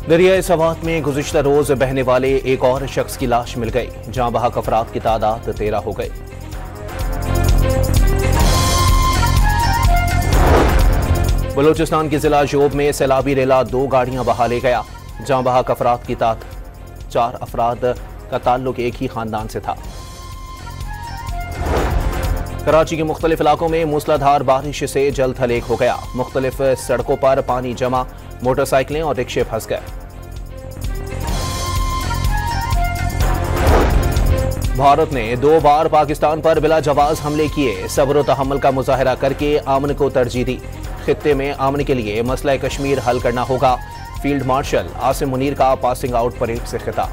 दरियाए सवात में गुज़िश्ता रोज बहने वाले एक और शख्स की लाश मिल गई। जहां बहक अफराद की तादाद 13 हो गई। बलूचिस्तान के जिला जोब में सैलाबी रेला 2 गाड़ियां बहा ले गया। जहां बहक अफराद की तादाद 4 अफराद का ताल्लुक एक ही खानदान से था। कराची के मुख्तलिफ इलाकों में मूसलाधार बारिश से जल थल एक हो गया। मुख्तलिफ सड़कों पर पानी जमा, मोटरसाइकिलें और रिक्शे फंस गए। भारत ने 2 बार पाकिस्तान पर बिला जवाज हमले किए। सब्र व तहम्मुल का मुजाहरा करके अमन को तरजीह दी। खित्ते में अमन के लिए मसला कश्मीर हल करना होगा। फील्ड मार्शल आसिम मुनीर का पासिंग आउट परेड से खिताब।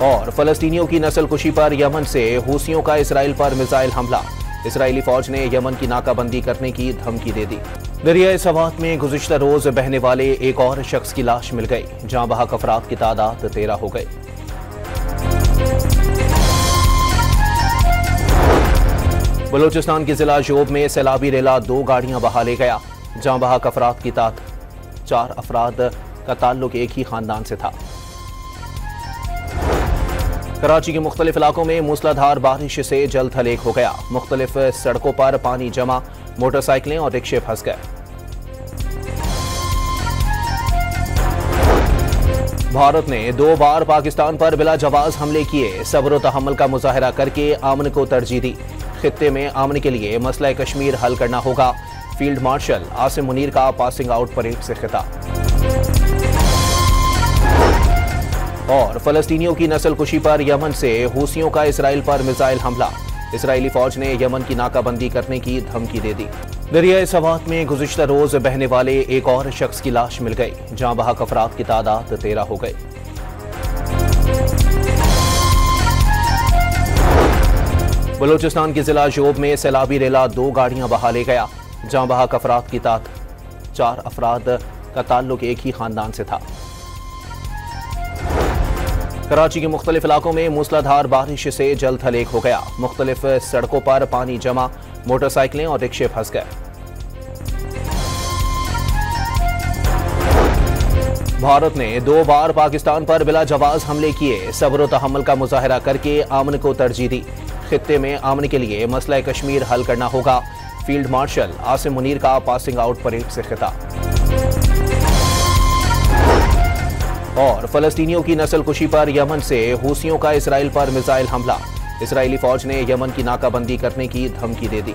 और फलस्तीनियों की नस्ल कुशी पर यमन से हूसियों का इसराइल पर मिसाइल हमला। इसराइली फौज ने यमन की नाकाबंदी करने की धमकी दे दी। दरियाए सवात में गुज़िश्ता रोज बहने वाले एक और शख्स की लाश मिल गई। जहां बहक अफराद की तादाद 13 हो गई। बलूचिस्तान के जिला जोब में सैलाबी रेला 2 गाड़ियां बहा ले गया। जहां बहक अफराद की तादाद 4 अफराद का ताल्लुक एक ही खानदान से था। कराची के मुख्तलिफ इलाकों में मूसलाधार बारिश से जल थल एक हो गया। मुख्तलिफ सड़कों पर पानी जमा, मोटरसाइकिलें और रिक्शे फंस गए। भारत ने 2 बार पाकिस्तान पर बिला जवाज हमले किए। सब्र व तहम्मुल का मुजाहरा करके अमन को तरजीह दी। खित्ते में अमन के लिए मसला कश्मीर हल करना होगा। फील्ड मार्शल आसिम मुनीर का पासिंग आउट परेड से खिताब। और फलस्तीनियों की नस्ल कुशी पर यमन से हूसियों का इसराइल पर मिसाइल हमला। इसराइली फौज ने यमन की नाकाबंदी करने की धमकी दे दी। दरियाए सवात में गुज़िश्ता रोज बहने वाले एक और शख्स की लाश मिल गई। जहां बहक अफराद की तादाद 13 हो गई। बलूचिस्तान के जिला जोब में सैलाबी रेला 2 गाड़ियां बहा ले गया। जहां बहक अफराद की तादाद 4 अफराद का ताल्लुक एक ही खानदान से था। कराची के मुख्तलिफ इलाकों में मूसलाधार बारिश से जल थल एक हो गया। मुख्तलिफ सड़कों पर पानी जमा, मोटरसाइकिलें और रिक्शे फंस गए। भारत ने 2 बार पाकिस्तान पर बिला जवाज हमले किए। सब्र व तहम्मुल का मुजाहरा करके अमन को तरजीह दी। खित्ते में अमन के लिए मसला कश्मीर हल करना होगा। फील्ड मार्शल आसिम मुनीर का पासिंग आउट परेड से खिताब। और फलस्तीनियों की नस्ल कुशी पर यमन से हूसियों का इसराइल पर मिसाइल हमला। इसराइली फौज ने यमन की नाकाबंदी करने की धमकी दे दी।